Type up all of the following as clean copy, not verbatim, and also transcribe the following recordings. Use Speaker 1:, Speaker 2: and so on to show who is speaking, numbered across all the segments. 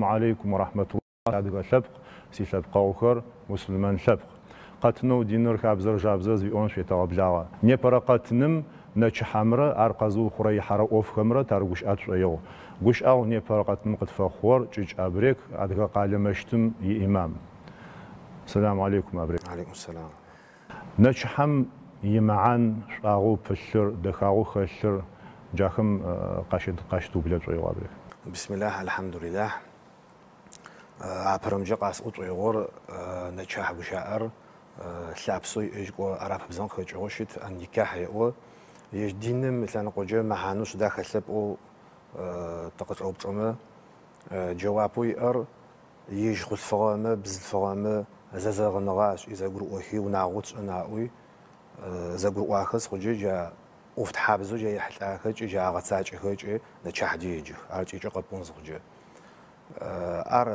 Speaker 1: عليكم ورحمة الله أدغ شبق سي شبق أوخر مسلمان شبق قتنو دينر كابزر جابزز بيون شيء تابجاوا نيبرا قتنم نتش حمرة أرقزو خري حرا أوف خمرة تارجوش أتشيو جوش أو نيبرا قتنم قد فخور تيج أبريك أدغ قال مشتم إمام السلام عليكم أبريك.
Speaker 2: عليكم السلام.
Speaker 1: نتش حم يمعن شاغو بشر دخاغو خشر جاكم قاشتو بلا شيء أبريك.
Speaker 2: بسم الله الحمد لله. عبرم جاقاس أطيور نتشاح بشاعر شابسوي إجقو عرب بزن خجوشت النكاح يو يجدين مثلا قجة معنوش داخل سبقو تقطع بطعمه جوابو يأر يجخل فرامة بزل فرامة زازغ نغاش إذا قرؤوا هي ونعوتش نعوي إذا قرؤوا آخذ خجة جا أفت حابزو جا يحل آخذ جا غتاج خجة نتشاح جيجي عرجي قبون خجة أر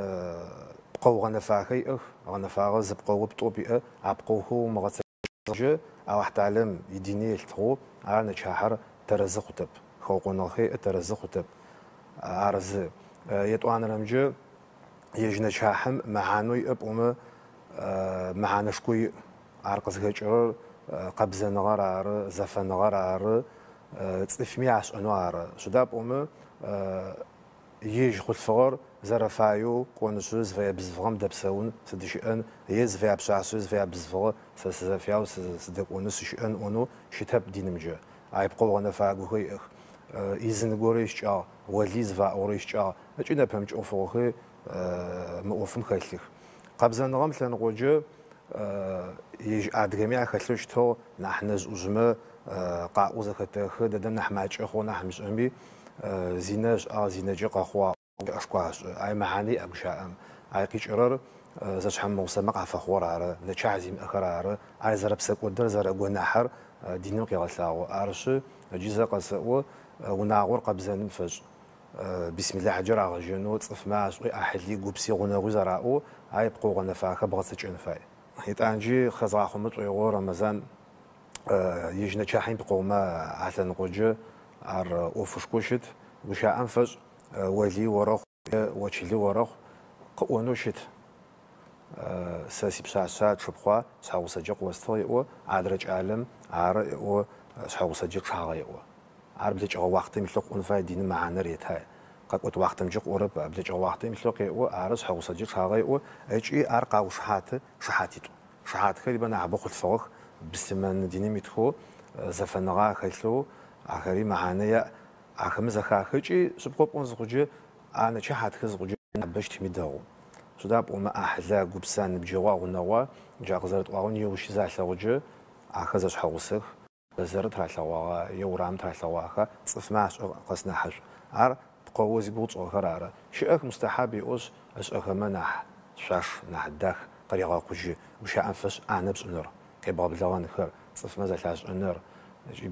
Speaker 2: بقوا غنفاخي غنفاغ زبقوا بطوبئة عبقوه مغتاج أو حتى علم يديني التو أر نتشاحر ترزق تب خوقنا خي ترزق تب أرز يتوان رمجة يجنا شاحم معانوي أبوم معانشكوي عرقز هجر قبز نغرار زف نغرار تفمي عش أنوار شداب أم يج خد فغر زرفايو كونسوز في بزفغم دبسون سدشئن يز في بشعسوز في بزفغ سزفياو سدك ونس شئن ونو شتاب دينمجة عيبقوا غنفاقو هي إذن غوريش جا وليز فاوريش جا أجينا بمج أفوخي مؤفم خليخ قبزن نغم لان غوجة يج أدرمي خليش تو نحن زوجمة قاوز خطخ ددم نحماج أخو نحمش أمي زيناج زيناج قخوا أشقاش أي معاني أبشام أي كيشرر زشحم موسمق عفخور على نتشعزم أخر على زرب سك ودر زرب ونحر دينو قيغساو أرش جيزة قسوا ونعور قبزن فج بسم الله حجر على جنود صف ماش أحلي جوبسي غنغو زراو أي بقو غنفاخ بغتش انفاي هيتانجي خزع خمط ويغور رمضان يجنا شاحين بقوما عسل نقوجه ار اوفشكوشت وشا انفج ولي ورخ وشلي ورخ قونوشت ساسي بشاشات شبخوا شاو سجق وستوي عادرج عالم عار و شاو سجق شاغي عرب لج وقت مثلق انفا دين معنا ريتها قد وقت مجق ورب بلج وقت مثلق و عرس شاو سجق شاغي و اجي ارقا وشحات شحاتيتو شحات خلي بنا عبخ الفرخ بسمن ديناميتخو زفنغا خلو آخری معانیه آخرمز خاخچی سبخوب اون زوجه آن چه حد خز زوجه نبشت میداو شداب اون أحزا گوبسان بجوا ونوا جاغزرت وان يوش زاشوجه آخرش حوسخ زرت راشوا يورام تراشوا صف ماش قصنا حج عر قوز بوت أخرى شيء مستحب يوش أش أخمنح شاش نحدخ طريقة قجي وش أنفش أنبس نور كباب زوان خير صف ماذا شاش نور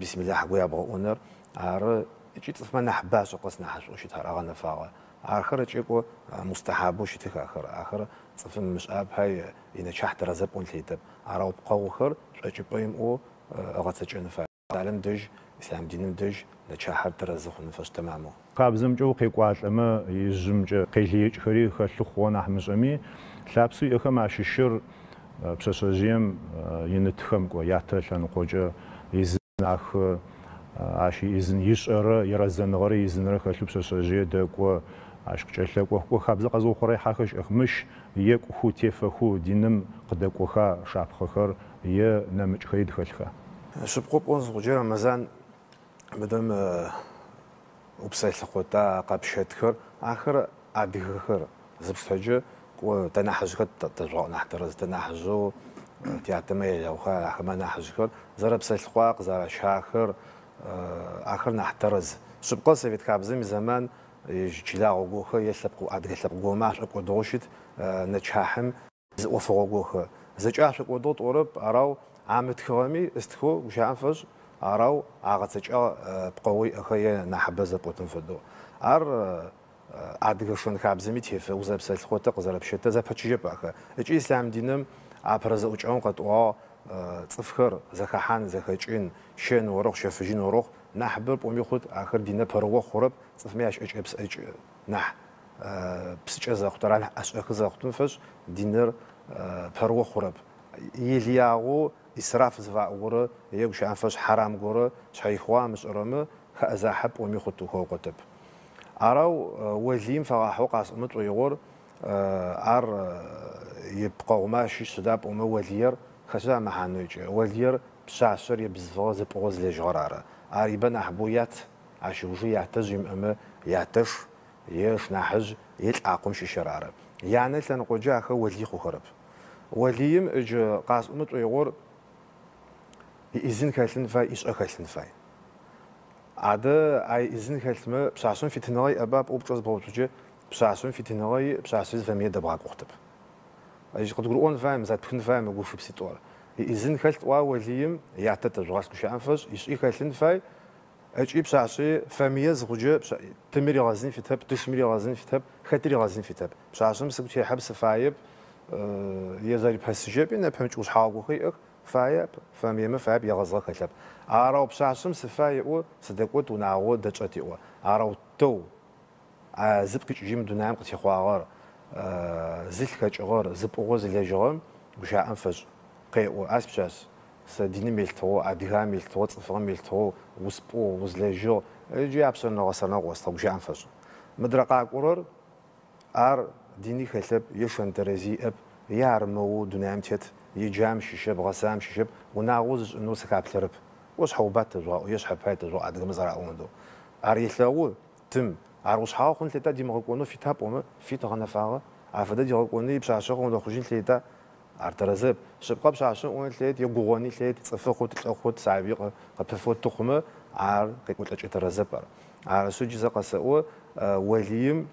Speaker 2: بسم الله حقويا بغونر عار جيت صفما نحباش قصنا حاش وشي ترى فاوا آخر تشيكو مستحب وشي تخاخر آخر صفن مش أب هاي إن شحت رزب ونتيتب عراو بقوخر شو بيم أو أغتسج نفا تعلم دج إسلام دين دج نشحر ترزق نفش تمامه
Speaker 1: قابزم جو قيقوات أما يزم جو قيلي خري خلخوان أحمد أمي لابسو يخم عشيشر بسسجيم ينتخم كو يعتشان قوجة يز ناخ عشي إذن يشعر يرزن غري إذن رخلو بسسجيه دكوا عشق جلك وخو خبز قزو خري حخش إخمش يك خو تيفخو دينم قدك وخا شعب خخر يه نمج خيد خلخه
Speaker 2: شبقوب أنز غجير مزان بدم وبسيط خوتا قبشت خر آخر عدي خر زبستجى وتنحج خد تجرع نحترز تنحجو تيعتمي لو خا آخر ما نحج خر زر بسيط خواق زر شاخر آخر نحترز شبقا سيفيت كابزم زمان يجلا غوخ يسبقوا عدي يسبقوا ماش أبقوا دوشت نتشاحم وفقوا غوخ زجاش أبقوا دوت أوروب أراو عامت خوامي استخو وشافش أراو عقدتش بقوي أخي نحبذ بوتن فدو عادقشون خابزمي تيف وزاب سلخوتة قزرب شتى زاب هتشجب أخا إيش إسلام دينم عبرز وجههم قد تفخر زخحان زخجين شين وروخ شفجين وروخ نحبر بومي خد آخر دينه بروخ خرب تفميش إيش إبس إيش نح بسيج زاختران أشخاص زاختون فش دينر فروه خرب يلياغو إسراف زفاعورة يجوش أنفش حرام جورة شيخوا مش أرمى خأزاحب وميخطو هو قطب أراو وزيم فراحو قاسمت ويغور أر يبقى وماشي سداب وما وزير خشى محنوج وزير بشاشر يبزفاز بغز لجرارة أريبا أحبويات عشوجي يعتزم أما يعتش يش نحج يلعقم شي شرارة يعني سنقول جاك وزي خرب وليم اج قاسمت ويغور إذن كاسن فاي إيش أكاسن فاي عدا أي إذن كاسمة بشاشون في تناي أباب أوبجوز بوجه بشاشون في تناي بشاشون فمية دبعة قطب أيش قد يقولون فاهم زاد بكون فاهم أقول شو بسيطور إذن كاسن وليم يعتتج راس مش أنفس إيش كاسن فاي أجيب بشاشي فمية زوجة تمري غازين في تب تشمري غازين في تب خطري غازين في تب بشاشون مسك شيء حبس فايب يزاري بحسجب إنه بحمش وش حاجة خير فايب فمية فايب يغزق كتب عراو بشاشم سفايق صدقوت ونعود دجتي عراو تو زبك جيم دونام قتي خواغر زلك جغر زب أغوز اللي جغم وش أنفج قيء أسبجاس سديني ميلتو أديها ميلتو صفر ميلتو وسبو وزلجو يجي أبصر نغسرنا غوستا وش أنفج مدرقة قرر أر ديني خلب يشون ترزي أب يارمو دونام تيت يجام شيشب غسام شيشب ونعوز إنه سكابترب وش حوبات تجوا ويش حبات تجوا عاد مزرعة وندو أريثلاو تم عروس حاو خن تتا دي مغكونو في تاب وما في تغنى فاغا عفدا دي غكوني بشاشة وندو خجين تيتا أرترزب شبقى بشاشة وند تيت يقواني تيت تصفقو تتأخد سعبيق قبفوت تخمة عار قيقول تأجي ترزب عار سوجي زقسأو وليم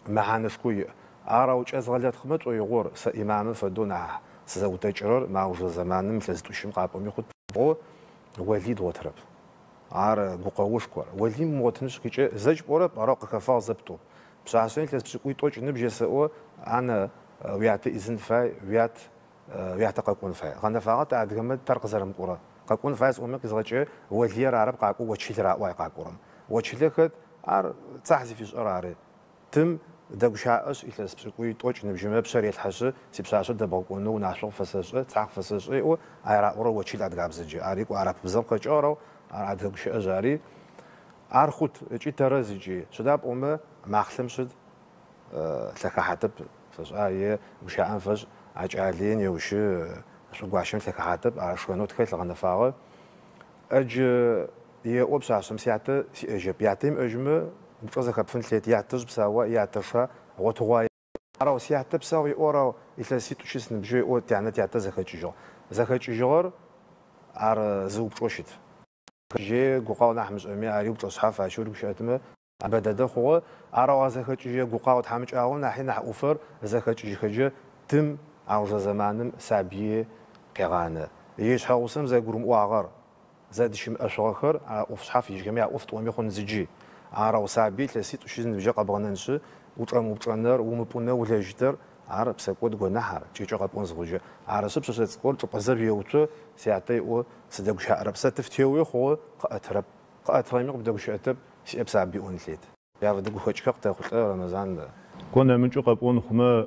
Speaker 2: معانشكوي عراوش أزغلت خمت ويغور سإمام فدونا سزوت تجرر مع وجه زمان مثل زتوشم قابم يخد أو وليد وترب عار بقوش كور وليد موتنش كيجي زج بورب عراق كفا زبطو بسعسين تلسبسكوي توج نبجي سأو أنا ويات إذن فاي ويات قاكون فاي غانا فاغات عاد جمد ترق زرم كورا قاكون فايس أمك زغجي وليد عرب قاكو وتشيل رأواي قاكورم وتشيل كد عار تحزي في شراري تم دغشاش إلى سبسكوي توج نبجي مبشر يتحش سبساشو دبقونو ناشو فسش تعق فسش أو عرا أورو وتشيل عاد جابزجي عاريك وعرب بزم قجارو عاد دغشا جاري عرخوت جي ترزجي شداب أمه مخلم شد تكحتب فش آيه وش أنفش عجالين يوش شو قاشم تكحتب عشانو تكيت لغنا فاغ أج يوبس عشان سيعت سيجب يعتم أجمع بجوز خبفن ثلاث يعتج بسوا يعتشها وتغاي أراو سيعت بسوا أوراو إذا سيتو شيء نبجي أو تعنت يعتز خشجور زخشجور عر زوب شوشت جي قاو نحمش أمي عريب تصحف عشور بشأتمه عبادة خو أراو زخشجي قاو تحمش أول نحين نحوفر زخشجي خجة تم عوج زمانم سعبية قرانة يش حوسم زي قرم واغر زاد شيء أشواخر أوفصحف يجمع أوفت وميخون زجي عراو سعبي تلسيت وشيز نبجا قبغننش وطرم وطرنر ومبونا ولا جدر عرب سكود جو نحر تيجي قبون زوجي عرسب سوسات سكول تبزر يوتو سيعتي او سدغش عرب ستفتيوي خو قاترب قاترمي بدغش اتب سيب سعبي اونليت يا بدغ خوچق تاخذ رمضان
Speaker 1: كنا من جو قبون خما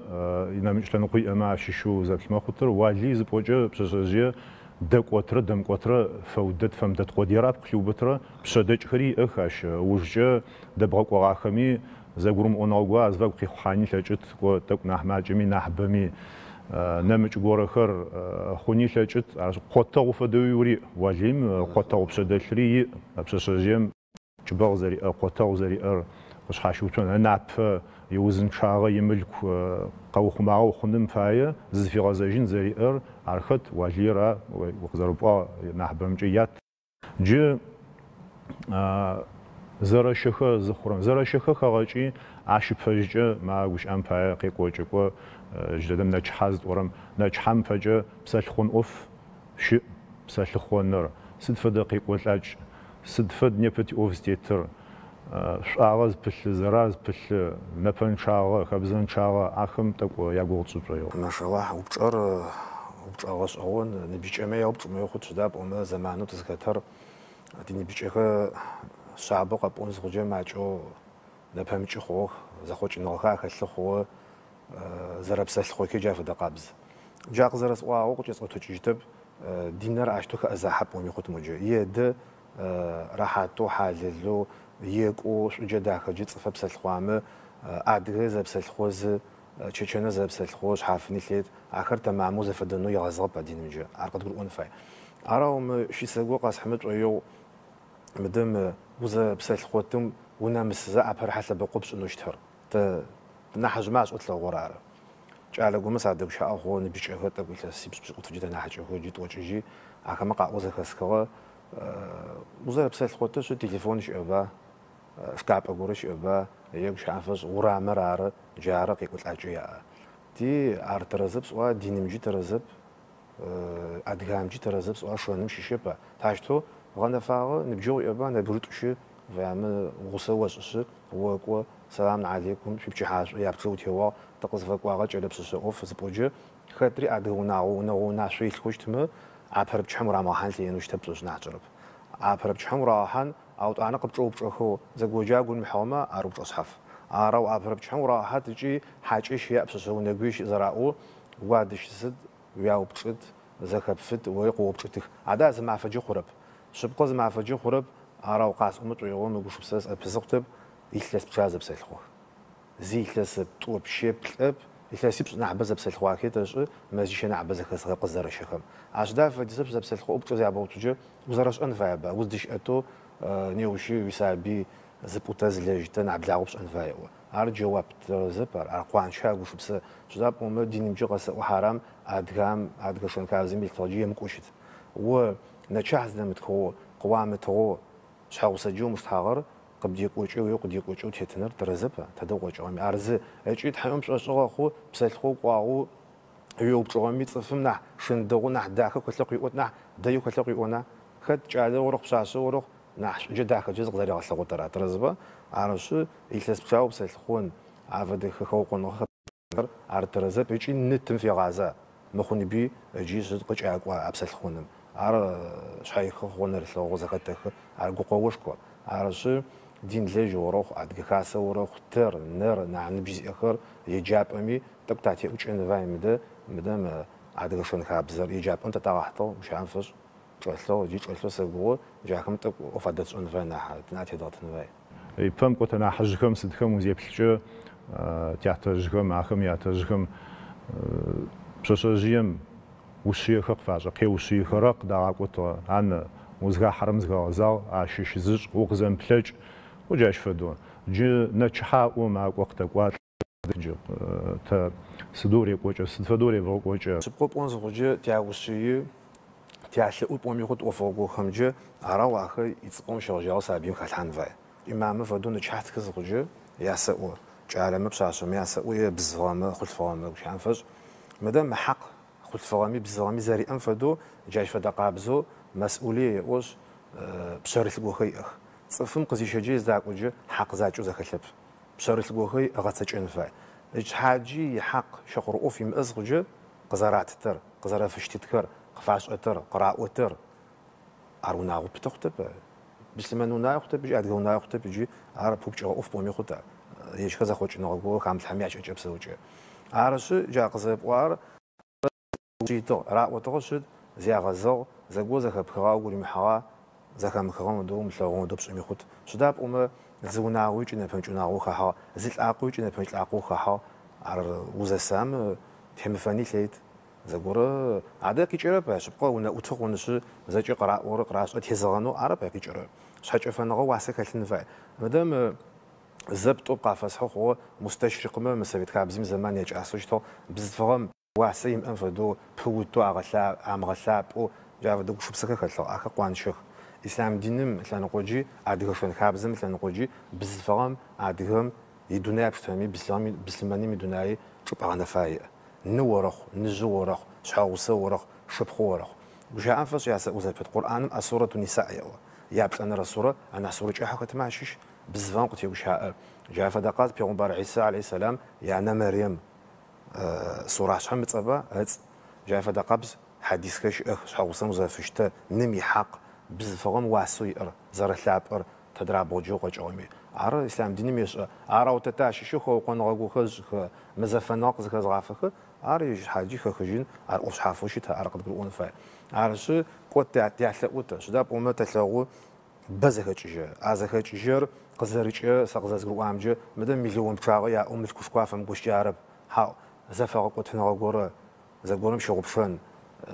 Speaker 1: ينامش لنقي اما شيشو زكما خطر واجي زبوجه بسجي دقوتر دمقوتر فودت فمدت قديرات قلوبتر بشدج خري اخاش وجه دبقوا غاخمي زغروم اوناغوا ازفق خاني لجت كو تك نحماجمي نحبمي نمج غورخر خوني لجت قوتو فدويوري واجيم قوتو بشدشري بشجيم جبال زري قوتو زري باش حاشوتون ناب يوزن شاغ يملك قوخماو خندم فايه زفي غازجين زري ارخت واجيرا وقزربا نحبمجيات جي زرشخه زخورم زرشخه خاغچي عشفجه ما وش امفا قيقوجكو جددم نچحاز ورم نچحم فجه بسلخون اوف ش بسلخونر سدفد قيقولاج سدفد نيبت اوف ستيتر شاغز بل زراز بل نفن شاغ خبزن شاغ اخم تقو ياغوصو
Speaker 2: ما شاء الله وبصر اون نبيچمه يوبصمه خود شداب اون زمانو تذكر دي نبيچخه شعب قبون زوجه ماچو نفهمش خوه زخوش نلخا خل خوه زرب سل خوه كي جاف دقابز جاق زرس واو قلت يسقط تجتب دينار عشتوك أزاحب وميخوت موجه يد راحتو حالزو يكو جدا خجيت صفب سل خوامه أدغ زب سل خوز تشيشنا زب سل خوز حافني ليت آخر تمام مزفدنو يغزب بعدين مجه أرقد قول أنفاي أراهم شي سقوا قاس حمد ويو مدام وزا بسال خوتم ونامس زعبر حسب قبس انه يشتهر نحج ماش اطلع وراره جعل قوم صادق شاء هو نبيش هات قلت سيبس قلت جدا نحج هو جيت وجهي اكا مقع وزا خسكوا وزا بسال خوتم شو تليفون شبا سكاب اقورش ابا يك شافس ورا مراره جارق يقول اجيا دي ارترزب سوا دينمجي ترزب ادغامجي ترزب سوا شونم شيشبا تاشتو غنا فاغ نبجو يبا نبرتشي فهم غسوس وكو سلام عليكم شبشي حاج يابتو تيوا تقص فقوا جلبس اوف سبوجي خاطري ادغوناو نونا شوي خوشتم ابرب چمرا ما حنلي انو شتبزوش ناجرب ابرب چمرا حن او انا قبطو بچخو زغوجا غون محوما ارب تصحف ارو ابرب چمرا حتجي حاجيش يابسو نغويش زراو وادش سد وياو بصد زخبفت ويقو بچتك عدا زما فجي خرب شبقز مع فجي خرب أراو قاس أمت ويقوم يقول بساس أبزقتب يثلث بشاز بسلخوه زي يثلث بطوب شيب كلب يثلث بس نعبز بسلخوه كيتاش مازيش نعبز خس غير قزر الشخم عش دافع ديسبز بسلخوه بتو زي عبو تجي وزرش أنفعبا وزدش أتو نيوشي ويسابي زبوتاز لجتا نعبد لعوبش أنفعوا عار جواب ترزبر أرقوان شاق وشو بس شداب أمت ديني مجي قاس وحرام أدغشون كازم بالتوجيه مكوشت و نشاح زلمت هو قوامت هو شاو سجو مستحقر قد يقوچو ويقد يقوچو تيتنر ترزبا تدوقچو مي ارز اجي تحيم شقو خو بسلخو قواو يوب صومي صفمنا شندو نح داخل كتلق يقوتنا دايو كتلق يقونا خد جاده ورق بشاسو ورق نح جداخل جزق زري غسل قطرا ترزبا عرش يلس بشاو بسلخون عفد خو قنو ارترزب يجي نتم في غازا مخوني بي اجي صدق جاقوا ابسلخونم ار شايخ هونر سلو زكتخ ار قوقوشكو ارش دين لجي وروخ ادغ خاصه وروخ تر نر نعن بيز اخر يجاب امي تقطعتي وچن فايمده مدام ادغ شون خابزر يجاب انت طاحتو مش عارفش تشلو جي تشلو سغو جاكم تق وفدت شون فانا ناتي دوتن فاي
Speaker 1: يفهم قطنا حجكم سدكم وزيبلجو تياتجكم اخم ياتجكم بشوشجيم وشيخ فاجا كي وشيخ رق داقوتو عن وزغا حرمزغا زاو اشيش زج وقزم بلج وجاش فدو جي نچحا وما وقت قوات جو ت سدوري قوجه سدفدوري قوجه
Speaker 2: سبقون زوجه تياوشي تياش وبومي خد وفوقو خمجه اراوا خ يصقون شوجاو سابين خلحان فاي امام فدون چحت كزوجه ياسو جالم بشاشو ياسو بزوامه خلفوامه وش عنفش مدام حق خلفوامي بزوامي زاري انفدو جاش فدا قابزو مسؤوليه وش بشرط بوخيخ صفم قزي شجي زاقوجه حق زاچو زخلب بشرط بوخي اغاتچن فاي اج حاجي حق شقر اوفي مزغجه قزرات تر قزرا فشتتكر قفاش اتر قراء اتر ارونا وبتختب بسمنونا يختب بيجي ادغونا يختب بيجي عرب بوچو اوف بومي خطا يش كذا خوچ نوغو خام حمياش اجبسوجه عرش جا قزب وار جيتو را وتغشد زي غزو زغو زخب خراو محوا زخم خرام دوم شلون دوبش ميخوت شداب اوم زوناوي جنا فنجناو خها زيت اقوي جنا فنج اقو خها ار وزسام تمفاني ليت زغور عدا كيجرا باش بقى ونا وتخونش زاجي قرا ورق راس تيزغنو عرب كيجرا شاجفنغو واسكلن فا مادام زبطو قافسخو هو مستشرق ما مسبيت كابزم زمان يجاسوشتو بزفغم واسيم انفدو بوتو اغلا امغلا او جافدو شوبسكه خلصو اخ قوانشخ اسلام دينم مثلا قوجي ادغشون خابزم مثلا قوجي بزفغم ادغم يدوني ابتامي بسلامي بسلماني مدوناي شوبانا فاي نورخ نزورخ شاوسورخ شبخورخ وجا انفس يا سوزات القران اسوره النساء يا بسنا السوره انا سوره حقت ماشيش بزفان قلت يوشا جا فدقات بيغمبر عيسى عليه السلام يعني مريم سوره شحال متصبا جا فدقبز حديث كاش شاوسم زافشتا نمي حق بزفغم واسو ير زرت لابر تدرا بوجو قجومي عرا إسلام ديني مش عرا وتتاش شو خو قن غو خز مزفناق زخز غافخ عرا يج حاجي خخجين عرا أوش حافوش تا عرا قد قلون فا عرا شو قط تعث وتا شو داب أمة تلاقو بزخجير أزخجير قزرج سقزز قوامج مدام مليون بشاغ يا أمة كشقافم قش يعرب ها زفاق قط نغورة زغورم شغبشن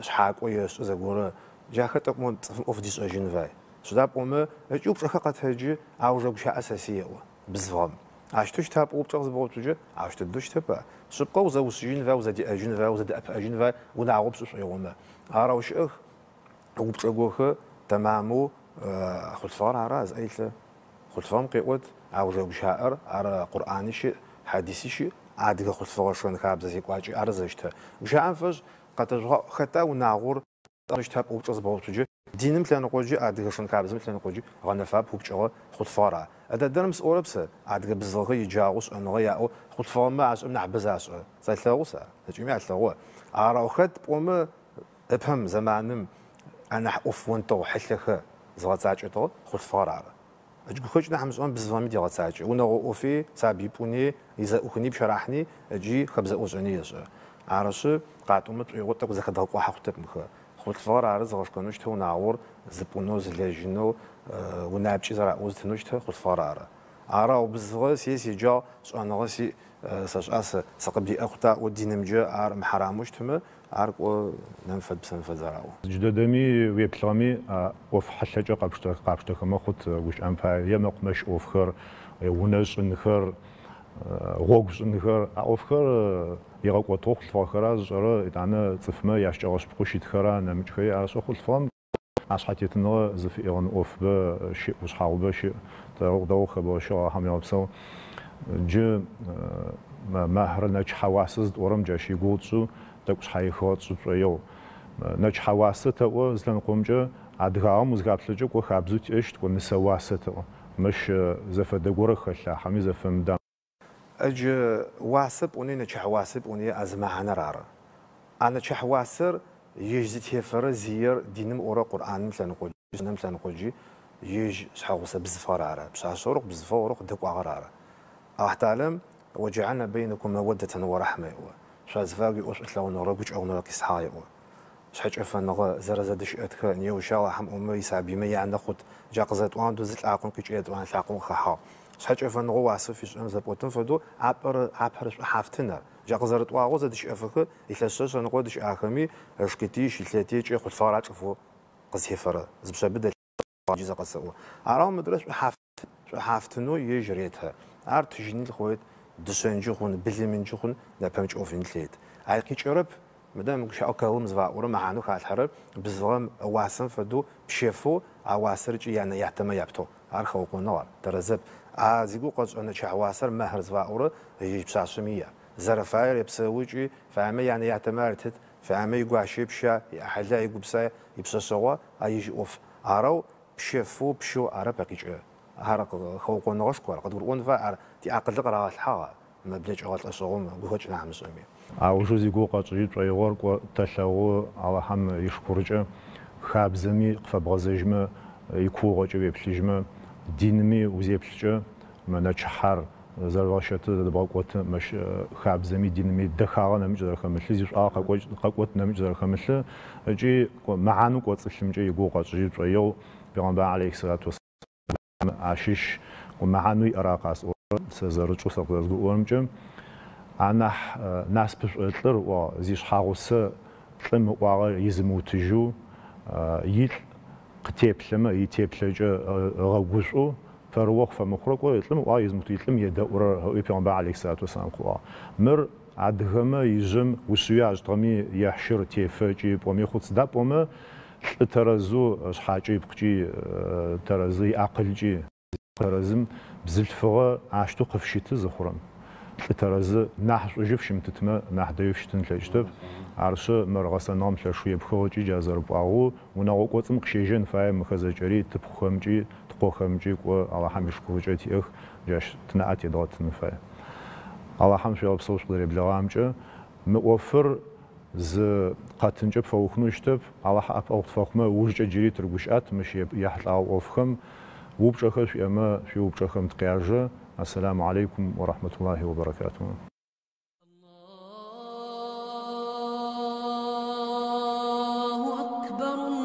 Speaker 2: شحاق ويس زغورة جاخت أقمون أوف ديس أجين فاي شداب أمة أجوب شخقت هجي عاوزة بشيء أساسية بزفام عشتوش تاب أوبتغز بوتوجة عشت الدوش تبا شبقة وزوجين فا وزدي أجين فا وزدي أب أجين فا ونعوب سوش يومه عراوش أخ أوبتغوخ تمامو خلفار عراز أيله خلفام قيود عاوزة بشاعر على قرآني شيء حديثي شيء عادي خلفار شون خابز زي قواجي أرزشته بشاعر فج قد خطأ ونعور طرش تاب أوبتغز بوتوجة دينم تلان قوجي عادي شون خابز تلان قوجي غنفاب هوبتغ خلفارة هذا درمس أوربس عادي بزغي جاوس أنا غياو خلفار ما عش أمنع بزاس زي ثلاوسة هجمع ثلاوة عراو خد بوم أفهم زمانم أنا أوف وانتو حلخ زغاتاجتو خلفار عرا أجي خرج نحن مسؤول بزفامي دي غاتاج ونغو أوفي سابي بوني إذا أخني بشرحني أجي خبز أوزني يسا عرش قاعد أمت يغطك وزا خدها قوة حقتك مخ خلفار عرا زغاش كنوش تو نعور زبونو زلاجينو ونابشي زرع أوز تنوش تو خلفار عرا عرا وبزغا سيسي جا سؤال غسي ساش أس سقبي أختا ودينمجا عر محراموش تما عرق وننفذ بسنفذ زرعو
Speaker 1: جددمي ويبلغمي أوف حشجة قابشتك ما خد وش أنفع يمق مش أوفخر ونش نخر غوغش نخر أوفخر يغاق وطوخ الفاخرة جرا إدانا تفما يشجعش بخوشيت خرا نمجخي عشان خد الفام عشحتيتنا زف إيران أوف بشيء وش حاول بشيء دوخ باشا هم يابسو ج مهر نج حواسز دورم جاشي قوتشو تكش حيخات شو نج حواسة تو زلنا قومجا عدغام وزغابلجا كو خابزوت إيش تكون نسواسة تو مش زف دغور خلا حمي زف مدام
Speaker 2: أج واسب وني نج حواسب وني أزمعنا رارا أنا نج حواسر يجزت يفر زير دينم أورا قرآن مثلا قوجي مثلا قوجي يج حواسة بزفار عرا بشاشورق بزفورق دقوا عرا أحتالم وجعلنا بينكم مودة ورحمة شازفاقي وش أتلاو نوربج أو نورك إسحاي شحج أفن نغ زرزدش أتك نيو شاو حم أمي سابي مي عند خد جاقزت وان دوزت العقل كيجيت وان العقل خحا شحج أفن نغ واسف يش أمز بوتن فدو عبر حافتنا جاقزرت واغو زدش أفك إثلسش نقودش آخمي رشكتيش إثلتيش يخد فارات شوفو قصي فرا زبش بدل جزء قصو أرام مدرس حافتنو يجريتها عرت جني الخويت دسنجخون بلمنجخون نبمج أوفين ليد عايقي شرب مدام مش أكلم زوا ورا معانو خال حرب بزغم واسن فدو بشيفو عواسرج يعني يحتمل يبتو عرخو قنار درزب عازيقو قص أنا شعواسر مهر زوا ورا يجيب ساسمية زرفاير يبسويجي فعمي يعني يحتمل تت فعمي يقع شيبشا حلا يقبسا يبسسوا أيجي أوف عرو بشيفو بشو عرب بقيج هارق خوقو نغشكو قد قرون فا دي عقل قرا الحا ما بلاش غلط أصوم بهوج نعم سامي
Speaker 1: عاوزي جو قاطري طيور كو تشاو على هم يشكرج خابزمي فبغزجم يكوغج بيبلجم دينمي وزيبلج ما نشحر زرواشت دباقوت مش خابزمي دينمي دخاغ نمج در خمسلي قاقوت نمج در خمسل جي معانو قوت سلمجي جو قاطري طيو بيغمبر عليه الصلاه والسلام عشيش ومعانو يراقاس سزرچو سقزغ ورمجم أنا ناس بشر وزيش حاوسة تلم وعاء يزموتجو يل قتيب لما يتيب لجا غوجو فروق فمخرج ويتلم وعاء يزموت يتلم يدور يبيعون بعليك ساعات وسانقوا مر عدهما يجم وسياج طمي يحشر تيفجي بومي خد دا بوم ترزو حاجي بقجي ترزي عقلجي ترزم بزلفغه عاشتو قفشيت زخرم ترز نحش وجف شمتتما نحديف شتن تلجتب عرش مرغس نام تلشوي بخوجي جازر باو وناو قوتم قشيجن فاي مخزجري تبخمجي تقوخمجي و الله حمش كوجتي اخ جاش تنعتي دوت نفاي الله حمش يوبسوش قدري بلغامجه موفر ز قاتنجب فوخنوشتب الله حق اوقت فخمه وجه جري ترغشات مش يحلاو اوفخم وبشخ في أما في وبشخم تقياجة. السلام عليكم ورحمة الله وبركاته.
Speaker 3: الله أكبر.